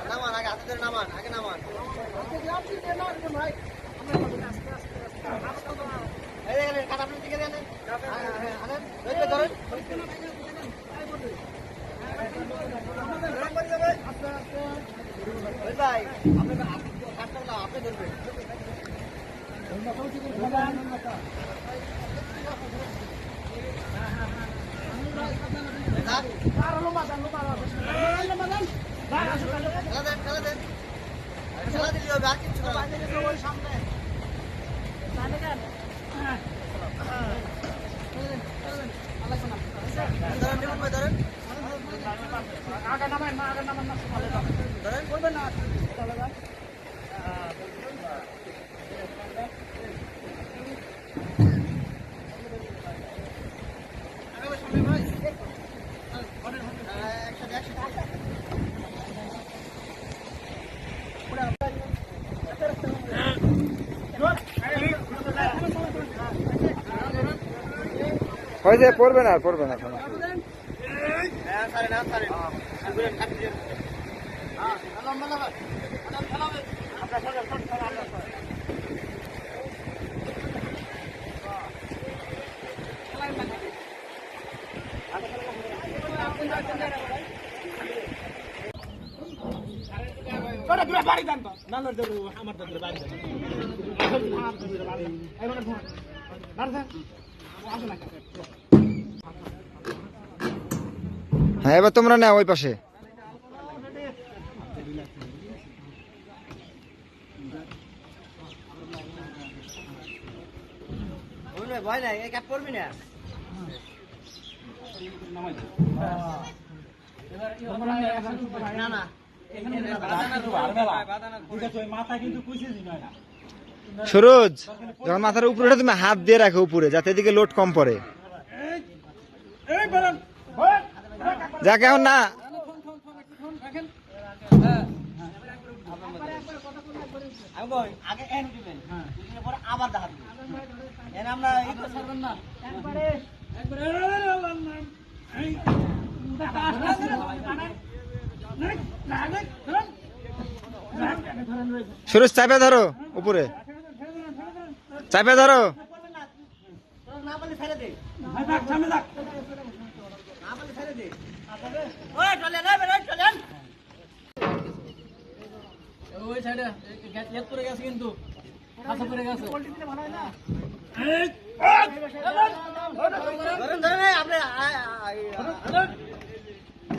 নামান আগে হাতে ধরে নামান আগে নামান কাটা আপনার দিকে দেন ধরেন ভাই আপনি ধরবেন খেলা দিলি হবে আর কিছু সামনে ধরেন আগে নামেন ধরেন করবেন না পড়বে না বাড়ি দেন তো না আমার বাড়ি হ্যাঁ এবার তোমরা না ওই পাশে ভয় নাই এই কাপ করবি না না সুরজ যখন মাথার উপরে তুমি হাত দিয়ে রাখো উপরে যাতে এদিকে লোড কম পড়ে যাকে এখন না আগে দিবেন পরে আবার দেখা দিবেন আমরা এই করবেন না সুরজ চাপে ধরো উপরে চাপে ধরো না বলে ছেড়ে দে ওই সাইডে গেট করে গেছে কিন্তু কাঁচা পড়ে গেছে ধরেন আপনি